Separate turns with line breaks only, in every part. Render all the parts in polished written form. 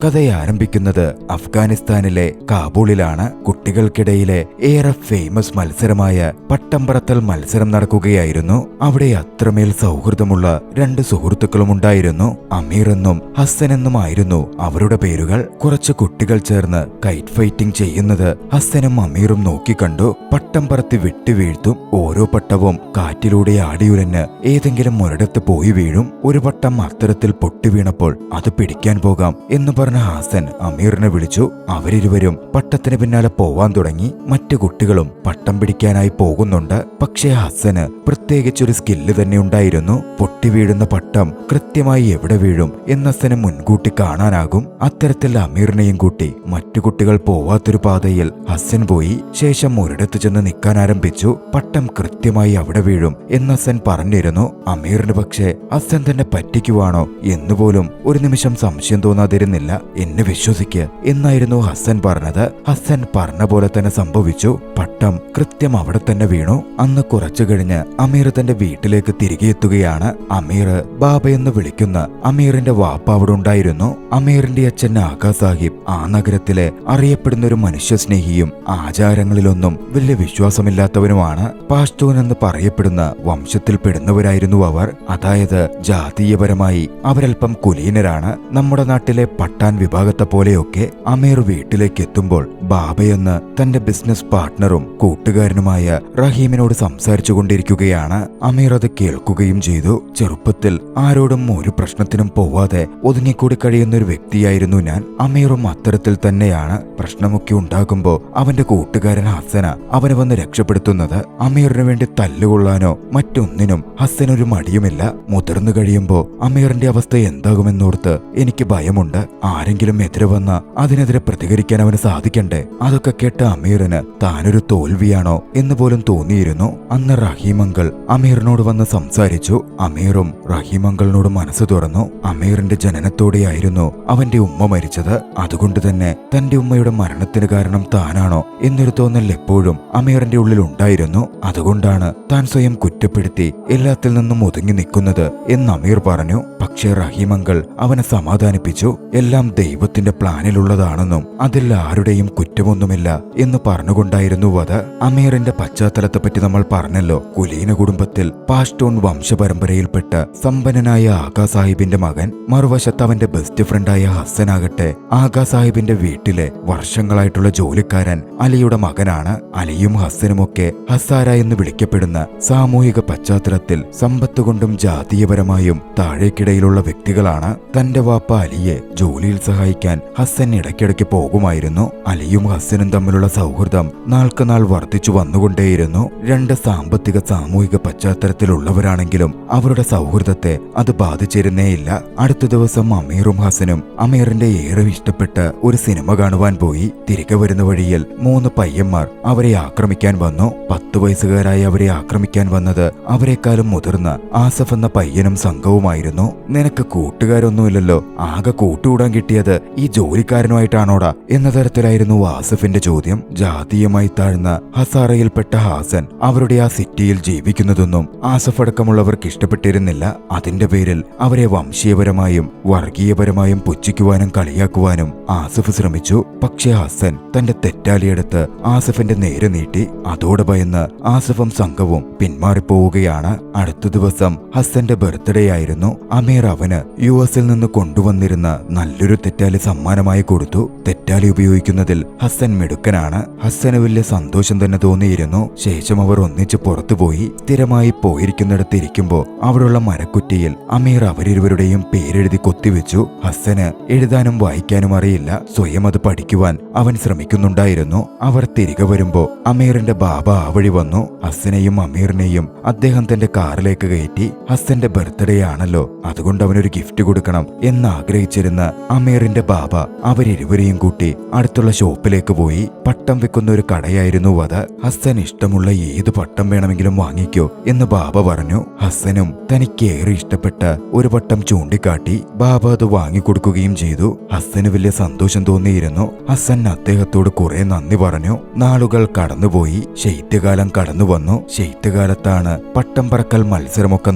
കഥയാരംഭിക്കുന്നത് അഫ്ഗാനിസ്ഥാനിലെ കാബൂളിലാണ്. കുട്ടികൾക്കിടയിലെ ഏറെ ഫേമസ് മത്സരമായ പട്ടംപറത്തൽ മത്സരം നടക്കുകയായിരുന്നു. അവിടെ അത്രമേൽ സൗഹൃദമുള്ള രണ്ട് സുഹൃത്തുക്കളും ഉണ്ടായിരുന്നു. അമീർ എന്നും ഹസൻ എന്നുമായിരുന്നു അവരുടെ പേരുകൾ. കുറച്ച് കുട്ടികൾ ചേർന്ന് കൈറ്റ് ഫൈറ്റിംഗ് ചെയ്യുന്നത് ഹസനും അമീറും നോക്കിക്കണ്ടു. പട്ടം പറത്തി വിട്ടുവീഴ്ത്തും. ഓരോ പട്ടവും കാറ്റിലൂടെ ആടിയുലഞ്ഞ് ഏതെങ്കിലും ഒരിടത്ത് പോയി വീഴും. ഒരു പട്ടം അത്തരത്തിൽ പൊട്ടിവീണപ്പോൾ അത് പിടിക്കാൻ പോകാം എന്ന് പറഞ്ഞ ഹസൻ അമീറിനെ വിളിച്ചു. അവരിരുവരും പട്ടത്തിന് പിന്നാലെ പോവാൻ തുടങ്ങി. മറ്റു കുട്ടികളും പട്ടം പിടിക്കാനായി പോകുന്നുണ്ട്. പക്ഷേ ഹസന് പ്രത്യേകിച്ചൊരു സ്കില്ല് തന്നെ ഉണ്ടായിരുന്നു. പൊട്ടിവീഴുന്ന പട്ടം കൃത്യമായി എവിടെ വീഴും എന്ന് ഹസന് മുൻകൂട്ടി കാണാനാകും. അത്തരത്തിൽ അമീറിനെയും കൂട്ടി മറ്റു കുട്ടികൾ പോവാത്തൊരു പാതയിൽ ഹസൻ പോയി. ശേഷം ഒരിടത്ത് ചെന്ന് നിൽക്കാൻ ആരംഭിച്ചു. പട്ടം കൃത്യമായി അവിടെ വീഴും എന്ന് ഹസൻ പറഞ്ഞിരുന്നു. അമീറിന് പക്ഷേ ഹസൻ തന്നെ പറ്റിക്കുവാണോ എന്നുപോലും ഒരു നിമിഷം സംശയം തോന്നാതിരുന്നില്ല. എന്നെ വിശ്വസിക്ക് എന്നായിരുന്നു ഹസൻ പറഞ്ഞത്. ഹസൻ പറഞ്ഞ പോലെ തന്നെ സംഭവിച്ചു. പട്ടം കൃത്യം അവിടെ തന്നെ വീണു. അന്ന് കുറച്ചു കഴിഞ്ഞ് അമീർ തന്റെ വീട്ടിലേക്ക് തിരികെ എത്തുകയാണ്. അമീർ ബാബയെന്ന് വിളിക്കുന്ന അമീറിന്റെ വാപ്പ അവിടെ ഉണ്ടായിരുന്നു. അമീറിന്റെ അച്ഛൻ ആകാ സാഹിബ് ആ നഗരത്തിലെ അറിയപ്പെടുന്ന ഒരു മനുഷ്യസ്നേഹിയും ആചാരങ്ങളിലൊന്നും വലിയ വിശ്വാസമില്ലാത്തവനുമാണ്. പാഷ്തൂൻ എന്ന് പറയപ്പെടുന്ന വംശത്തിൽപ്പെടുന്നവരായിരുന്നു അവർ. അതായത് ജാതീയപരമായി അവരൽപ്പം കുലീനരാണ്. നമ്മുടെ നാട്ടിലെ പട്ടാൻ വിഭാഗത്തെ പോലെയൊക്കെ. അമീർ വീട്ടിലേക്ക് എത്തുമ്പോൾ ബാബയെന്ന് തന്റെ ബിസിനസ് പാർട്ട്ണറും കൂട്ടുകാരനുമായ റഹീമിനോട് സംസാരിച്ചു കൊണ്ടിരിക്കുകയാണ്. അമീർ അത് കേൾക്കുകയും ചെയ്തു. ചെറുപ്പത്തിൽ ആരോടും ഒരു പ്രശ്നത്തിനും പോവാതെ ഒതുങ്ങിക്കൂടി കഴിയുന്ന ഒരു വ്യക്തിയായിരുന്നു ഞാൻ. അമീറും അത്തരത്തിൽ തന്നെയാണ്. പ്രശ്നമൊക്കെ ഉണ്ടാകുമ്പോ അവന്റെ കൂട്ടുകാരൻ ഹസന അവനെ വന്ന് രക്ഷപ്പെടുത്തുന്നത്. അമീറിനു വേണ്ടി തല്ലുകൊള്ളാനോ മറ്റൊന്നിനും ഹസനൊരു മടിയുമില്ല. മുതിർന്നു കഴിയുമ്പോ അമീറിന്റെ അവസ്ഥ എന്താകുമെന്നോർത്ത് എനിക്ക് ഭയമുണ്ട്. ആരെങ്കിലും എതിരെ വന്ന അതിനെതിരെ പ്രതികരിക്കാൻ അവന് സാധിക്കണ്ടേ. അതൊക്കെ കേട്ട അമീറിന് താനൊരു തോൽവിയാണോ എന്ന് പോലും തോന്നിയിരുന്നു. അന്ന് റഹീമങ്കൾ അമീറിനോട് വന്ന് സംസാരിച്ചു. അമീറും റഹീമങ്കളിനോട് മനസ്സ് തുറന്നു. അമീറിന്റെ ജനനത്തോടെയായിരുന്നു അവന്റെ ഉമ്മ മരിച്ചത്. അതുകൊണ്ട് തന്നെ തന്റെ ഉമ്മയുടെ മരണത്തിന് കാരണം താനാണോ എന്നൊരു തോന്നൽ എപ്പോഴും അമീറിന്റെ ഉള്ളിൽ ഉണ്ടായിരുന്നു. അതുകൊണ്ടാണ് താൻ സ്വയം കുറ്റപ്പെടുത്തി എല്ലാത്തിൽ നിന്നും ഒതുങ്ങി നിൽക്കുന്നത് എന്ന് അമീർ പറഞ്ഞു. പക്ഷേ റഹീമങ്കൾ അവനെ സമാധാനിപ്പിച്ചു. എല്ലാം ദൈവത്തിന്റെ പ്ലാനിലുള്ളതാണെന്നും അതിൽ ആരുടെയും കുറ്റമൊന്നുമില്ല എന്ന് പറഞ്ഞുകൊണ്ടായിരുന്നു അത്. അമീറിന്റെ പശ്ചാത്തലത്തെപ്പറ്റി നമ്മൾ പറഞ്ഞല്ലോ. കുലീന കുടുംബത്തിൽ പാഷ്തൂൺ വംശപരമ്പരയിൽപ്പെട്ട സമ്പന്നനായ ആകാ സാഹിബിന്റെ മകൻ. മറുവശത്ത് അവന്റെ ബെസ്റ്റ് ഫ്രണ്ടായ ഹസനാകട്ടെ ആകാ സാഹിബിന്റെ വീട്ടിലെ വർഷങ്ങളായിട്ടുള്ള ജോലിക്കാരൻ അലിയുടെ മകനാണ്. അലിയും ഹസനുമൊക്കെ ഹസാര എന്ന് വിളിക്കപ്പെടുന്ന സാമൂഹിക പശ്ചാത്തലത്തിൽ സമ്പത്ത് കൊണ്ടും ജാതീയപരമായും താഴേക്കിടയിലുള്ള വ്യക്തികളാണ്. തന്റെ വാപ്പ അലിയെ ജോലിയിൽ സഹായിക്കാൻ ഹസൻ ഇടയ്ക്കിടയ്ക്ക് പോകുമായിരുന്നു. അലിയും ഹസനും തമ്മിലുള്ള സൗഹൃദം നാൾക്കുനാൾ വർദ്ധിച്ചു വന്നുകൊണ്ടേയിരുന്നു. രണ്ട് സാമ്പത്തിക സാമൂഹിക പശ്ചാത്തലത്തിലുള്ളവരാണെങ്കിലും അവരുടെ സൗഹൃദത്തെ അത് ബാധിച്ചിരുന്നേയില്ല. അടുത്ത ദിവസം അമീറും ഹസനും അമീറിന്റെ ഏറെ ഇഷ്ടപ്പെട്ട ഒരു സിനിമ കാണുവാൻ പോയി. തിരികെ വരുന്ന വഴിയിൽ 3 പയ്യന്മാർ അവരെ ആക്രമിക്കാൻ വന്നു. 10 വയസ്സുകാരായി അവരെ ആക്രമിക്കാൻ വന്നത് അവരെക്കാളും മുതിർന്ന ആസഫ് എന്ന പയ്യനും സംഘവുമായിരുന്നു. നിനക്ക് കൂട്ടുകാരൊന്നുമില്ലല്ലോ, ആകെ കൂട്ടുകൂടാൻ കിട്ടിയത് ഈ ജോലിക്കാരനുമായിട്ടാണോടാ എന്ന തരത്തിലായിരുന്നു ആസഫിന്റെ ചോദ്യം. ജാതീയമായി താഴ്ന്ന ഹസാറയിൽപ്പെട്ട ഹാസൻ അവരുടെ ആ സിറ്റിയിൽ ജീവിക്കുന്നതൊന്നും ആസഫ് അടക്കമുള്ളവർക്ക് ഇഷ്ടപ്പെട്ടിരുന്നില്ല. അതിന്റെ പേരിൽ അവരെ വംശീയപരമായും വർഗീയപരമായും പുച്ഛിക്കുവാനും കളിയാക്കുവാനും ആസഫ് ശ്രമിച്ചു. പക്ഷേ ഹസൻ തന്റെ തെറ്റാലിയെടുത്ത് ആസഫിന്റെ നേരെ നീട്ടി. അതോടെ ഭയന്ന് ആസഫും സംഘവും പിന്മാറിപ്പോവുകയാണ്. അടുത്ത ദിവസം ഹസന്റെ ബർത്ത്ഡേ ആയിരുന്നു. അമീർ അവന് US-ൽ നിന്ന് കൊണ്ടുവന്നിരുന്ന നല്ലൊരു തെറ്റാലി സമ്മാനമായി കൊടുത്തു. തെറ്റാലി ഉപയോഗിക്കുന്നതിൽ ഹസൻ മിടുക്കനാണ്. ഹസന് വലിയ സന്തോഷം തന്നെ തോന്നിയിരുന്നു. ശേഷം അവർ ഒന്നിച്ച് പുറത്തുപോയി. സ്ഥിരമായി പോയിരിക്കുന്നിടത്ത് ഇരിക്കുമ്പോ അവിടെയുള്ള മരക്കുറ്റിയിൽ അമീർ അവരിരുവരുടെയും പേരെഴുതി കൊത്തിവെച്ചു. ഹസന് എഴുതാനും വായിക്കാനും അറിയില്ല. സ്വയം അത് പഠിക്കുവാൻ അവൻ ശ്രമിക്കുന്നുണ്ടായിരുന്നു. അവർ തിരികെ വരുമ്പോ അമീറിന്റെ ബാബ ആ വഴി വന്നു. ഹസനെയും അമീറിനെയും അദ്ദേഹം തന്റെ കാറിലേക്ക് കയറ്റി. ഹസന്റെ ബർത്ത്ഡേ ആണല്ലോ, അതുകൊണ്ട് അവനൊരു ഗിഫ്റ്റ് കൊടുക്കണം എന്ന് ആഗ്രഹിച്ചിരുന്ന അമീറിന്റെ ബാബ അവരിരുവരെയും കൂട്ടി അടുത്തുള്ള ഷോപ്പിലേക്ക് പോയി. പട്ടം വെക്കുന്ന ഒരു കടയായിരുന്നു അത്. ഹസൻ ഇഷ്ടമുള്ള ഏത് പട്ടം വേണമെങ്കിലും വാങ്ങിക്കോ എന്ന് ബാബ പറഞ്ഞു. ഹസനും തനിക്കേറെ ഇഷ്ടപ്പെട്ട ഒരു പട്ടം ചൂണ്ടിക്കാട്ടി. ബാബ അത് വാങ്ങിക്കൊടുക്കുകയും ചെയ്തു. ഹസന് വലിയ സന്തോഷം തോന്നിയിരുന്നു. ഹസൻ അദ്ദേഹത്തോട് കുറെ നന്ദി പറഞ്ഞു. നാളുകൾ കടന്നുപോയി. ശൈത്യകാലം കടന്നു വന്നു. ശൈത്യകാലത്താണ് പട്ടം പറക്കൽ മത്സരമൊക്കെ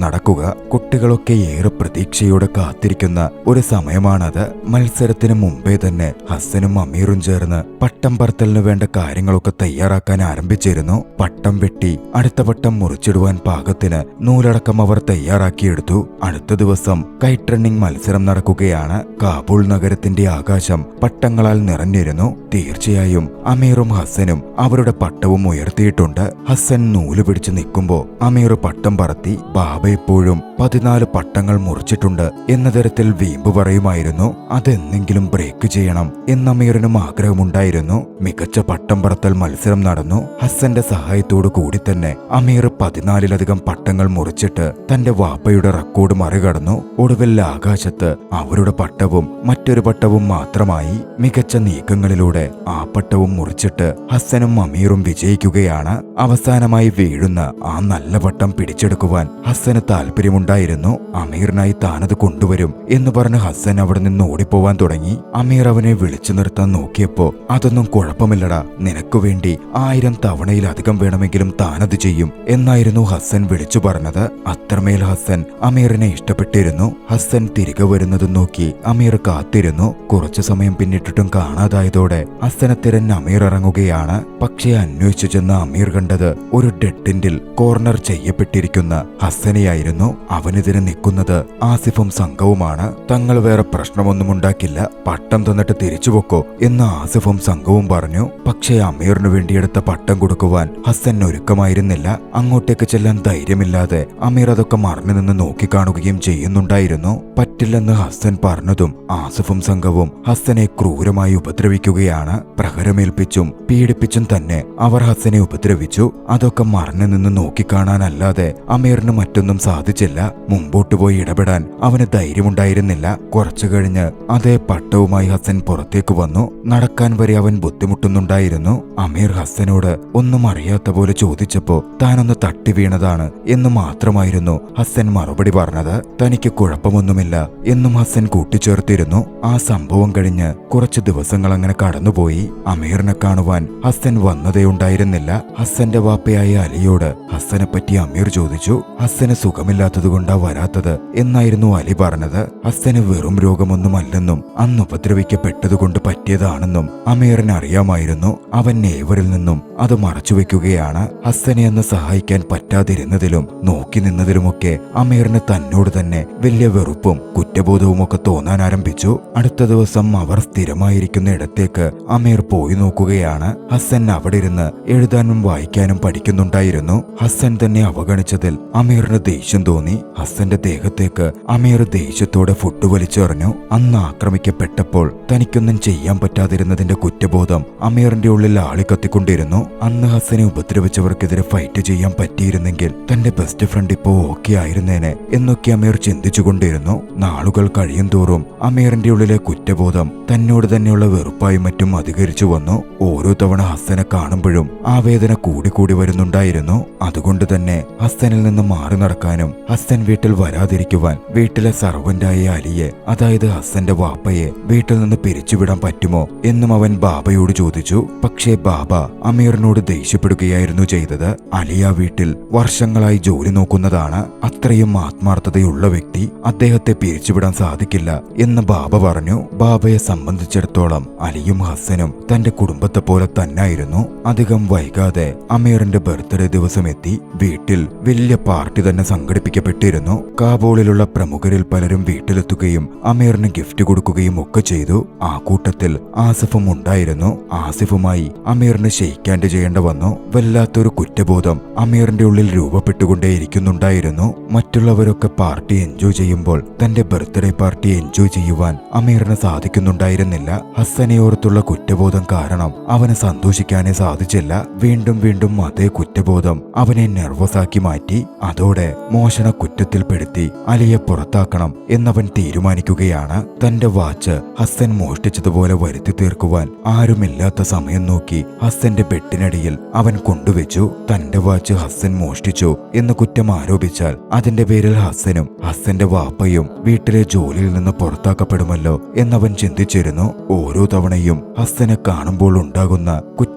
നടക്കുക. കുട്ടികളൊക്കെ ഏറെ പ്രതീക്ഷയോടെ കാത്തിരിക്കുന്ന ഒരു സമയമാണത്. മത്സരത്തിന് മുമ്പേ തന്നെ ഹസ്സനും അമീറും ചേർന്ന് പട്ടം പറത്തലിന് വേണ്ട കാര്യങ്ങളൊക്കെ തയ്യാറാക്കാൻ ആരംഭിച്ചിരുന്നു. പട്ടം വെട്ടി അടുത്ത പട്ടം മുറിച്ചിടുവാൻ പാകത്തിന് നൂലടക്കം അവർ തയ്യാറാക്കിയെടുത്തു. അടുത്ത ദിവസം കൈറ്റ് റണ്ണിംഗ് മത്സരം നടക്കുകയാണ്. കാബൂൾ നഗരത്തിന്റെ ആകാശം പട്ടങ്ങളാൽ നിറഞ്ഞിരുന്നു. തീർച്ചയായും അമീറും ഹസ്സനും അവരുടെ പട്ടവും ഉയർത്തിയിട്ടുണ്ട്. ഹസ്സൻ നൂല് പിടിച്ച് നിൽക്കുമ്പോ അമീർ പട്ടം പറത്തി. ബാബ എപ്പോഴും 14 പട്ടങ്ങൾ മുറിച്ചിട്ടുണ്ട് എന്ന തരത്തിൽ വീമ്പ് പറയുമായിരുന്നു. അതെന്തെങ്കിലും ബ്രേക്ക് ചെയ്യണം എന്ന അമീറിനും ആഗ്രഹമുണ്ടായിരുന്നു. മികച്ച പട്ടം പറത്തൽ മത്സരം നടന്നു. ഹസ്സന്റെ സഹായത്തോടു കൂടി തന്നെ അമീർ 14ലധികം പട്ടങ്ങൾ മുറിച്ചിട്ട് തന്റെ വാപ്പയുടെ റെക്കോർഡ് മറികടന്നു. ഒടുവിൽ ആകാശത്ത് അവരുടെ പട്ടവും മറ്റൊരു പട്ടവും മാത്രമായി. മികച്ച നീക്കങ്ങളിലൂടെ ആ പട്ടവും മുറിച്ചിട്ട് ഹസ്സനും അമീറും വിജയിക്കുകയാണ്. അവസാനമായി വീഴുന്ന ആ നല്ല പട്ടം പിടിച്ചെടുക്കുവാൻ ഹസ്സന് താല്പര്യമുണ്ടായിരുന്നു. അമീറിനായി താനത് കൊണ്ടുവരും എന്ന് പറഞ്ഞ് ഹസ്സൻ അവിടെ നിന്ന് ഓടിപ്പോവാൻ തുടങ്ങി. അമീർ അവനെ വിളിച്ചു നിർത്താൻ നോക്കിയപ്പോ അതൊന്നും കുഴപ്പമില്ലടാ, നിനക്കു വേണ്ടി 1000 തവണയിലധികം വേണമെങ്കിലും താനത് ചെയ്യും എന്നായിരുന്നു ഹസ്സൻ വിളിച്ചു പറഞ്ഞത്. അത്രമേൽ ഹസ്സൻ അമീറിനെ ഇഷ്ടപ്പെട്ടിരുന്നു. ഹസ്സൻ തിരികെ വരുന്നതും നോക്കി അമീർ കാത്തിരുന്നു. കുറച്ചു സമയം പിന്നിട്ടിട്ടും കാണാതായതോടെ ഹസ്സനെ തിരഞ്ഞ് അമീർ ഇറങ്ങുകയാണ്. പക്ഷേ അന്വേഷിച്ചു ചെന്ന അമീർ കണ്ടത് ഒരു ഡെഡ് എൻഡിൽ കോർണർ ചെയ്യപ്പെട്ടിരിക്കുന്ന ഹസ്സനെയായിരുന്നു. അവനെതിരെ നിൽക്കുന്നത് ആസിഫും സംഘവുമാണ്. തങ്ങൾ വേറെ പ്രശ്നമൊന്നും ഉണ്ടാക്കില്ല, പട്ടം തന്നിട്ട് തിരിച്ചുപൊക്കോ എന്ന് ആസിഫും സംഘവും പറഞ്ഞു. പക്ഷേ അമീറിനു വേണ്ടിയെടുത്ത പട്ടം കൊടുക്കുവാൻ ഹസ്സൻ ഒരുക്കമായിരുന്നില്ല. അങ്ങോട്ടേക്ക് ചെല്ലാൻ ധൈര്യമില്ലാതെ അമീർ അതൊക്കെ മറന്നു നിന്ന് നോക്കിക്കാണുകയും ചെയ്യുന്നുണ്ടായിരുന്നു. പറ്റില്ലെന്ന് ഹസ്സൻ പറഞ്ഞതും ആസിഫും സംഘവും ഹസ്സനെ ക്രൂരമായി ഉപദ്രവിക്കുകയാണ്. പ്രഹരമേൽപ്പിച്ചും പീഡിപ്പിച്ചും തന്നെ അവർ ഹസ്സനെ ഉപദ്രവിച്ചു. അതൊക്കെ മറന്നു നിന്ന് നോക്കിക്കാണാനല്ലാതെ അമീറിന് മറ്റൊന്നും സാധിച്ചില്ല. മുമ്പോട്ട് പോയി ഇടപെടാൻ അവന് ധൈര്യമുണ്ടായിരുന്നില്ല. കുറച്ചു കഴിഞ്ഞ് അതേ പട്ടവുമായി ഹസ്സൻ പുറത്തേക്ക് വന്നു. നടക്കാൻ വരെ അവൻ ബുദ്ധിമുട്ടുന്നുണ്ടായിരുന്നു. അമീർ ഹസ്സനോട് ഒന്നും അറിയാത്ത പോലെ ചോദിച്ചപ്പോ താനൊന്ന് തട്ടി വീണതാണ് എന്ന് മാത്രമായിരുന്നു ഹസ്സൻ മറുപടി പറഞ്ഞത്. തനിക്ക് കുഴപ്പമൊന്നുമില്ല എന്നും ഹസ്സൻ കൂട്ടിച്ചേർത്തിരുന്നു. ആ സംഭവം കഴിഞ്ഞ് കുറച്ച് ദിവസങ്ങൾ അങ്ങനെ കടന്നുപോയി. അമീറിനെ കാണുവാൻ ഹസ്സൻ വന്നതേ ഉണ്ടായിരുന്നില്ല. ഹസ്സന്റെ വാപ്പയായ അലിയോട് ഹസ്സനെ പറ്റി അമീർ ചോദിച്ചു. ഹസ്സന് സുഖമില്ലാത്തതുകൊണ്ടാ വരാത്തത് എന്നായിരുന്നു അലി പറഞ്ഞത്. ഹസ്സന് വെറും രോഗമൊന്നുമല്ലെന്നും അന്ന് ഉപദ്രവിക്കപ്പെട്ടതുകൊണ്ട് പറ്റിയതാണെന്നും അമീറിന് അറിയാമായിരുന്നു. അവൻ ഏവരിൽ നിന്നും അത് മറച്ചുവെക്കുകയാണ്. ഹസ്സനെ അന്ന് സഹായിക്കാൻ പറ്റാതിരുന്നതിലും നോക്കി നിന്നതിലുമൊക്കെ അമീറിന് തന്നോട് തന്നെ വലിയ വെറുപ്പും കുറ്റബോധവുമൊക്കെ തോന്നാൻ ആരംഭിച്ചു. അടുത്ത ദിവസം അവർ സ്ഥിരമായിരിക്കുന്ന ഇടത്തേക്ക് അമീർ പോയി നോക്കുകയാണ്. ഹസ്സൻ അവിടെ ഇരുന്ന് എഴുതാനും വായിക്കാനും പഠിക്കുന്നുണ്ടായിരുന്നു. ഹസ്സൻ തന്നെ അവഗണിച്ചതിൽ അമീറിന് ദേഷ്യം തോന്നി. ഹസ്സന്റെ ദേഹത്തേക്ക് അമീർ ദേഷ്യത്തോടെ ഫുഡ് വലിച്ചെറിഞ്ഞു. അന്ന് ആക്രമിക്കപ്പെട്ടപ്പോൾ തനിക്കൊന്നും ചെയ്യാൻ പറ്റാതിരുന്നതിന്റെ കുറ്റബോധം അമീറിന്റെ ഉള്ളിൽ ആളിക്കത്തിക്കൊണ്ടിരുന്നു. അന്ന് ഹസ്സനെ ഉപദ്രവിച്ചവർക്കെതിരെ ഫൈറ്റ് ചെയ്യാൻ പറ്റിയിരുന്നെങ്കിൽ തന്റെ ബെസ്റ്റ് ഫ്രണ്ട് ഇപ്പോ ഓക്കെ ആയിരുന്നേനെ എന്നൊക്കെ അമീർ ചിന്തിച്ചുകൊണ്ടിരുന്നു. നാളുകൾ കഴിയും തോറും അമീറിന്റെ ഉള്ളിലെ കുറ്റബോധം തന്നോട് തന്നെയുള്ള വെറുപ്പായും മറ്റും അധികരിച്ചു വന്നു. ഓരോ തവണ ഹസ്സനെ കാണുമ്പോഴും ആ വേദന കൂടിക്കൂടി വരുന്നുണ്ടായിരുന്നു. അതുകൊണ്ട് തന്നെ ഹസ്സനിൽ നിന്ന് മാറി നടക്കാനും ഹസ്സൻ വീട്ടിൽ വരാതിരിക്കുവാൻ വീട്ടിലെ സർവന്റായ അലിയെ, അതായത് ഹസ്സന്റെ വാപ്പയെ വീട്ടിൽ നിന്ന് പിരിച്ചുവിടാൻ പറ്റുമോ എന്നും അവൻ ബാബയോട് ചോദിച്ചു. പക്ഷേ ബാബ അമീറിനോട് ദേഷ്യപ്പെടുകയായിരുന്നു ചെയ്തത്. അലിയ വീട്ടിൽ വർഷങ്ങളായി ജോലി നോക്കുന്നതാണ്. അത്രയും ആത്മാർത്ഥതയുള്ള വ്യക്തി, അദ്ദേഹത്തെ പിരിച്ചുവിടാൻ സാധിക്കില്ല എന്ന് ബാബ പറഞ്ഞു. ബാബയെ സംബന്ധിച്ചിടത്തോളം അലിയും ഹസ്സനും തന്റെ കുടുംബത്തെ പോലെ തന്നായിരുന്നു. അധികം വൈകാതെ അമീറിന്റെ ബർത്ത്ഡേ ദിവസം എത്തി. വീട്ടിൽ വലിയ പാർട്ടി തന്നെ സംഘടിപ്പിക്കപ്പെട്ടിരുന്നു. കാബൂളിലുള്ള പ്രമുഖരിൽ പലരും വീട്ടിലെത്തുകയും അമീറിന് ഗിഫ്റ്റ് കൊടുക്കുകയും ഒക്കെ ചെയ്തു. ആ കൂട്ടത്തിൽ ആസിഫും ഉണ്ടായിരുന്നു. ആസിഫുമായി അമീറിന് ഷെയ്ക്ക് ഹാൻഡ് ചെയ്യേണ്ട വന്നു. വല്ലാത്തൊരു കുറ്റബോധം അമീറിന്റെ ഉള്ളിൽ രൂപപ്പെട്ടുകൊണ്ടേയിരിക്കുന്നുണ്ടായിരുന്നു. മറ്റുള്ളവരൊക്കെ പാർട്ടി എൻജോയ് ചെയ്യുമ്പോൾ തന്റെ ബർത്ത്ഡേ പാർട്ടി എൻജോയ് ചെയ്യുവാൻ അമീറിന് സാധിക്കുന്നുണ്ടായിരുന്നില്ല. ഹസ്സനെ ഓർത്തുള്ള കുറ്റബോധം കാരണം അവന് സന്തോഷിക്കാനേ സാധിച്ചില്ല. വീണ്ടും വീണ്ടും അതേ കുറ്റബോധം അവനെ നെർവസാക്കി മാറ്റി. അതോടെ മോഷണ കുറ്റത്തിൽപ്പെടുത്തി അലിയെ പുറത്താക്കണം എന്നവൻ തീരുമാനിക്കുകയാണ്. തന്റെ വാച്ച് ഹസ്സൻ മോഷ്ടിച്ചതുപോലെ വരുത്തി തീർക്കുവാൻ ആരുമില്ലാത്ത സമയം നോക്കി ഹസ്സന്റെ ബെഡിനടിയിൽ അവൻ കൊണ്ടുവച്ചു. തന്റെ വാച്ച് ഹസ്സൻ മോഷ്ടിച്ചു എന്ന് കുറ്റം ആരോപിച്ചാൽ അതിന്റെ പേരിൽ ഹസ്സനും ഹസ്സന്റെ വാപ്പയും വീട്ടിലെ ജോലിയിൽ നിന്ന് പുറത്താക്കപ്പെടുമല്ലോ എന്നവൻ ചിന്തിച്ചിരുന്നു. ഓരോ തവണയും ഹസ്സനെ കാണുമ്പോൾ ഉണ്ടാകുന്ന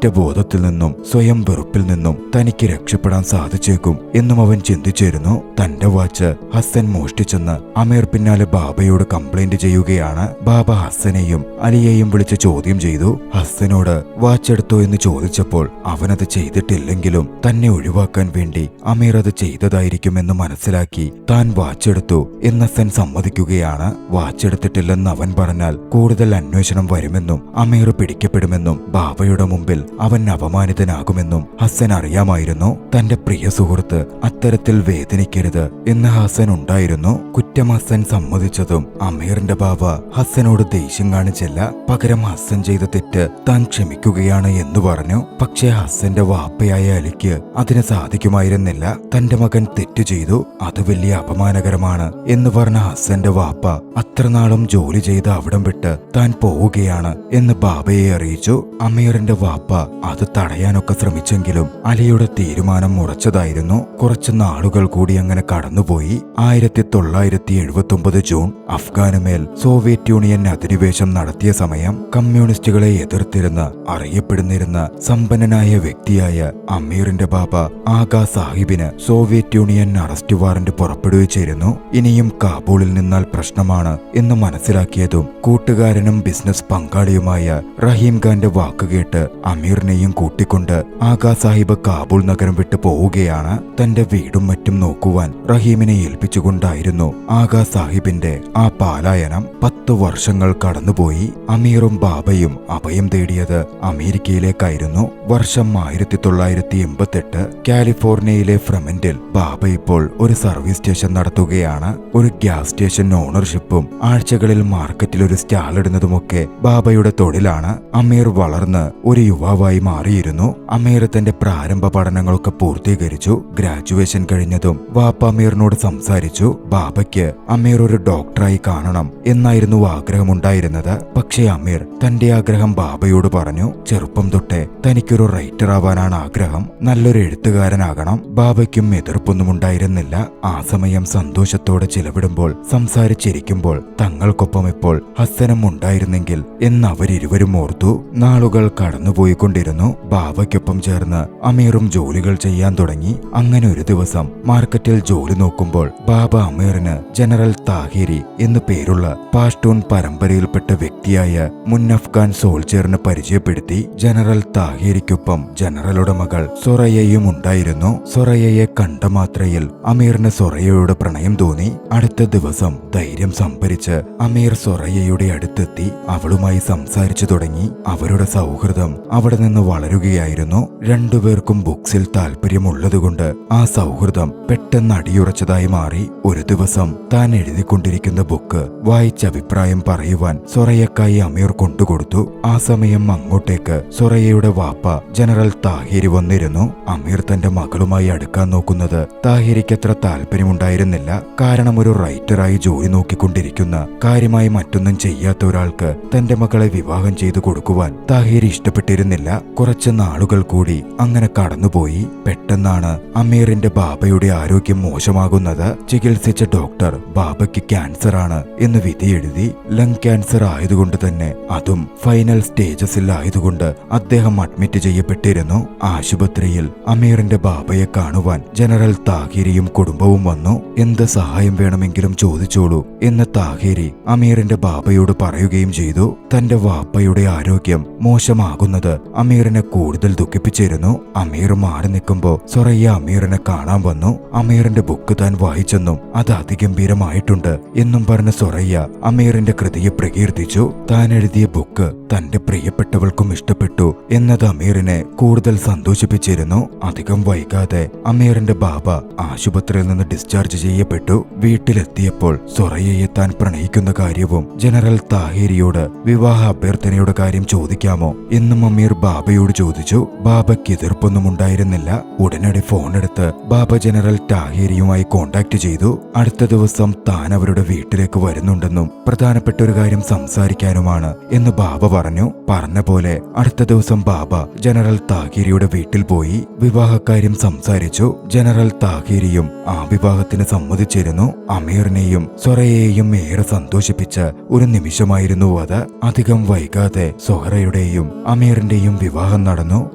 കുറ്റബോധത്തിൽ നിന്നും സ്വയം വെറുപ്പിൽ നിന്നും തനിക്ക് രക്ഷപ്പെടാൻ സാധിച്ചേക്കും എന്നും അവൻ ചിന്തിച്ചിരുന്നു. തന്റെ വാച്ച് ഹസ്സൻ മോഷ്ടിച്ചെന്ന് അമീർ പിന്നാലെ ബാബയോട് കംപ്ലൈന്റ് ചെയ്യുകയാണ്. ബാബ ഹസ്സനെയും അലിയെയും വിളിച്ച് ചോദ്യം ചെയ്തു. ഹസ്സനോട് വാച്ച് എടുത്തോ എന്ന് ചോദിച്ചപ്പോൾ അവനത് ചെയ്തിട്ടില്ലെങ്കിലും തന്നെ ഒഴിവാക്കാൻ വേണ്ടി അമീർ അത് ചെയ്തതായിരിക്കുമെന്ന് മനസ്സിലാക്കി താൻ വാച്ചെടുത്തു എന്ന് ഹസ്സൻ സമ്മതിക്കുകയാണ്. വാച്ചെടുത്തിട്ടില്ലെന്ന് അവൻ പറഞ്ഞാൽ കൂടുതൽ അന്വേഷണം വരുമെന്നും അമീർ പിടിക്കപ്പെടുമെന്നും ബാബയുടെ മുമ്പിൽ അവൻ അപമാനിതനാകുമെന്നും ഹസ്സൻ അറിയാമായിരുന്നു. തന്റെ പ്രിയ സുഹൃത്ത് അത്തരത്തിൽ വേദനിക്കരുത് എന്ന് ഹസ്സൻ ഉണ്ടായിരുന്നു. കുറ്റം ഹസ്സൻ സമ്മതിച്ചതും അമീറിന്റെ ബാബ ഹസ്സനോട് ദേഷ്യം കാണിച്ചില്ല. പകരം ഹസ്സൻ ചെയ്ത തെറ്റ് താൻ ക്ഷമിക്കുകയാണ് എന്ന് പറഞ്ഞു. പക്ഷേ ഹസ്സന്റെ വാപ്പയായ അലിക്ക് അതിന് സാധിക്കുമായിരുന്നില്ല. തന്റെ മകൻ തെറ്റു ചെയ്തു, അത് വലിയ അപമാനകരമാണ് എന്ന് പറഞ്ഞ ഹസ്സന്റെ വാപ്പ അത്രനാളും ജോലി ചെയ്ത് അവിടം വിട്ട് താൻ പോവുകയാണ് എന്ന് ബാബയെ അറിയിച്ചു. അമീറിന്റെ വാപ്പ അത് തടയാനൊക്കെ ശ്രമിച്ചെങ്കിലും അലിയുടെ തീരുമാനം ഉറച്ചതായിരുന്നു. കുറച്ചു നാളുകൾ കൂടി അങ്ങനെ കടന്നുപോയി. 1979 ജൂൺ അഫ്ഗാനുമേൽ സോവിയറ്റ് യൂണിയൻ അധിനിവേശം നടത്തിയ സമയം കമ്മ്യൂണിസ്റ്റുകളെ എതിർത്തിരുന്ന അറിയപ്പെടുന്നിരുന്ന സമ്പന്നനായ വ്യക്തിയായ അമീറിന്റെ ബാബ ആഗാ സാഹിബിന് സോവിയറ്റ് യൂണിയൻ അറസ്റ്റ് വാറന്റ് പുറപ്പെടുവിച്ചിരുന്നു. ഇനിയും കാബൂളിൽ നിന്നാൽ പ്രശ്നമാണ് എന്ന് മനസ്സിലാക്കിയതും കൂട്ടുകാരനും ബിസിനസ് പങ്കാളിയുമായ റഹീം ഖാന്റെ വാക്കുകേട്ട് അമീറിനെയും കൂട്ടിക്കൊണ്ട് ആഗാ സാഹിബ് കാബൂൾ നഗരം വിട്ടു പോവുകയാണ്. തന്റെ വീടും മറ്റും നോക്കുവാൻ റഹീമിനെ ഏൽപ്പിച്ചുകൊണ്ടായിരുന്നു ആഗാ സാഹിബിന്റെ ആ പാലായനം. 10 വർഷങ്ങൾ കടന്നുപോയി. അമീറും ബാബയും അഭയം തേടിയത് അമേരിക്കയിലേക്കായിരുന്നു. വർഷം 1988. കാലിഫോർണിയയിലെ ഫ്രമന്റിൽ ബാബ ഇപ്പോൾ ഒരു സർവീസ് സ്റ്റേഷൻ നടത്തുകയാണ്. ഒരു ഗ്യാസ് സ്റ്റേഷൻ ഓണർഷിപ്പും ആഴ്ചകളിൽ മാർക്കറ്റിൽ ഒരു സ്റ്റാൾ ഇടുന്നതുമൊക്കെ ബാബയുടെ തൊഴിലാണ്. അമീർ വളർന്ന് ഒരു യുവാവായി മാറിയിരുന്നു. അമീർ തന്റെ പ്രാരംഭ പഠനങ്ങളൊക്കെ പൂർത്തീകരിച്ചു. ഗ്രാജുവേഷൻ കഴിഞ്ഞതും വാപ്പ അമീറിനോട് സംസാരിച്ചു. ബാബയ്ക്ക് അമീർ ഒരു ഡോക്ടറായി കാണണം എന്നായിരുന്നു ആഗ്രഹമുണ്ടായിരുന്നത്. പക്ഷേ അമീർ തന്റെ ആഗ്രഹം ബാബയോട് പറഞ്ഞു. ചെറുപ്പം തൊട്ടേ തനിക്കൊരു റൈറ്റർ ആവാനാണ് ആഗ്രഹം, നല്ലൊരു എഴുത്തുകാരനാകണം. ബാബയ്ക്കും എതിർപ്പൊന്നും ഉണ്ടായിരുന്നില്ല. ആ സമയം സന്തോഷത്തോടെ ചിലവിടുമ്പോൾ സംസാരിച്ചിരിക്കുമ്പോൾ തങ്ങൾക്കൊപ്പം ഇപ്പോൾ ഹസ്സനും ഉണ്ടായിരുന്നെങ്കിൽ എന്ന് അവരിരുവരും ഓർത്തു. നാളുകൾ കടന്നുപോയിക്കൊണ്ടിരുന്നു. ബാബയ്ക്കൊപ്പം ചേർന്ന് അമീറും ജോലികൾ ചെയ്യാൻ തുടങ്ങി. അങ്ങനെ ഒരു ദിവസം മാർക്കറ്റിൽ ജോലി നോക്കുമ്പോൾ ബാബ അമീറിന് ജനറൽ താഹിരി എന്നു പേരുള്ള പാഷ്തൂൺ പരമ്പരയിൽപ്പെട്ട വ്യക്തിയായ മുൻ അഫ്ഗാൻ സോൾജറിനെ പരിചയപ്പെടുത്തി. ജനറൽ താഹിരിക്കൊപ്പം ജനറലുടെ മകൾ സൊറയയും ഉണ്ടായിരുന്നു. സൊറയയെ കണ്ട മാത്രയിൽ അമീറിന് സൊറയയോട് പ്രണയം തോന്നി. അടുത്ത ദിവസം ധൈര്യം സംഭരിച്ച് അമീർ സൊറയയുടെ അടുത്തെത്തി അവളുമായി സംസാരിച്ചു തുടങ്ങി. അവരുടെ സൗഹൃദം അവിടെ നിന്ന് വളരുകയായിരുന്നു. രണ്ടുപേർക്കും ബുക്സിൽ താല്പര്യമുള്ളതുകൊണ്ട് ആ സൗഹൃദം പെട്ടെന്ന് അടിയുറച്ചതായി മാറി. ഒരു ദിവസം താൻ എഴുതിക്കൊണ്ടിരിക്കുന്ന ബുക്ക് വായിച്ച അഭിപ്രായം പറയുവാൻ സൊറയക്കായി അമീർ കൊണ്ടുകൊടുത്തു. ആ സമയം അങ്ങോട്ടേക്ക് സൊറയയുടെ വാപ്പ ജനറൽ താഹിരി വന്നിരുന്നു. അമീർ തന്റെ മകളുമായി അടുക്കാൻ നോക്കുന്നത് താഹിരിക്കത്ര താല്പര്യമുണ്ടായിരുന്നില്ല. കാരണം ഒരു റൈറ്ററായി ജോലി നോക്കിക്കൊണ്ടിരിക്കുന്ന കാര്യമായി മറ്റൊന്നും ചെയ്യാത്ത ഒരാൾക്ക് തന്റെ മകളെ വിവാഹം ചെയ്തു കൊടുക്കുവാൻ താഹിരി ഇഷ്ടപ്പെട്ടിരുന്നില്ല. കുറച്ച് നാളുകൾ കൂടി അങ്ങനെ കടന്നുപോയി. പെട്ടെന്നാണ് അമീറിന്റെ ബാബയുടെ ആരോഗ്യം മോശമാകുന്നത്. ചികിത്സിച്ച ഡോക്ടർ ബാബയ്ക്ക് ക്യാൻസർ ആണ് എന്ന് വിധി എഴുതി. ലങ് ക്യാൻസർ ആയതുകൊണ്ട് തന്നെ അതും ഫൈനൽ സ്റ്റേജസിൽ ആയതുകൊണ്ട് അദ്ദേഹം അഡ്മിറ്റ് ചെയ്യപ്പെട്ടിരുന്നു. ആശുപത്രിയിൽ അമീറിന്റെ ബാബയെ കാണുവാൻ ജനറൽ താഹിരിയും കുടുംബവും വന്നു. എന്ത് സഹായം വേണമെങ്കിലും ചോദിച്ചോളൂ എന്ന് താഹിരി അമീറിന്റെ ബാബയോട് പറയുകയും ചെയ്തു. തന്റെ വാപ്പയുടെ ആരോഗ്യം മോശമാകുന്നത് അമീറിനെ കൂടുതൽ ദുഃഖിപ്പിച്ചിരുന്നു. അമീർ മാറി നിൽക്കുമ്പോ സൊറയ്യ അമീറിനെ കാണാൻ വന്നു. അമീറിന്റെ ബുക്ക് താൻ വായിച്ചെന്നും അത് അതിഗംഭീരമായിട്ടുണ്ട് എന്നും പറഞ്ഞ സൊറയ്യ അമീറിന്റെ കൃതിയെ പ്രകീർത്തിച്ചു. താൻ എഴുതിയ ബുക്ക് തന്റെ പ്രിയപ്പെട്ടവൾക്കും ഇഷ്ടപ്പെട്ടു എന്നത് അമീറിനെ കൂടുതൽ സന്തോഷിപ്പിച്ചിരുന്നു. അധികം വൈകാതെ അമീറിന്റെ ബാബ ആശുപത്രിയിൽ നിന്ന് ഡിസ്ചാർജ് ചെയ്യപ്പെട്ടു. വീട്ടിലെത്തിയപ്പോൾ സൊറയ്യയെ താൻ പ്രണയിക്കുന്ന കാര്യവും ജനറൽ താഹിരിയോട് വിവാഹ അഭ്യർത്ഥനയുടെ കാര്യം ചോദിക്കാമോ എന്നും അമീർ ബാബയോട് ചോദിച്ചു. ബാബയ്ക്ക് എതിർപ്പൊന്നും ഉണ്ടായിരുന്നില്ല. ഉടനടി ഫോണെടുത്ത് ബാബ ജനറൽ താഹിരിയുമായി കോണ്ടാക്ട് ചെയ്തു. അടുത്ത ദിവസം ദിവസം താൻ അവരുടെ വീട്ടിലേക്ക് വരുന്നുണ്ടെന്നും പ്രധാനപ്പെട്ട ഒരു കാര്യം സംസാരിക്കാനുമാണ് എന്ന് ബാബ പറഞ്ഞു. പറഞ്ഞ പോലെ അടുത്ത ദിവസം ബാബ ജനറൽ താഹിരിയുടെ വീട്ടിൽ പോയി വിവാഹകാര്യം സംസാരിച്ചു. ജനറൽ താഹിരിയും ആ വിവാഹത്തിന് സമ്മതിച്ചിരുന്നു. അമീറിനെയും സൊറയെയും ഏറെ സന്തോഷിപ്പിച്ച ഒരു നിമിഷമായിരുന്നു അത്. അധികം വൈകാതെ സൊഹറയുടെയും അമീറിന്റെയും വിവാഹം നടന്നു.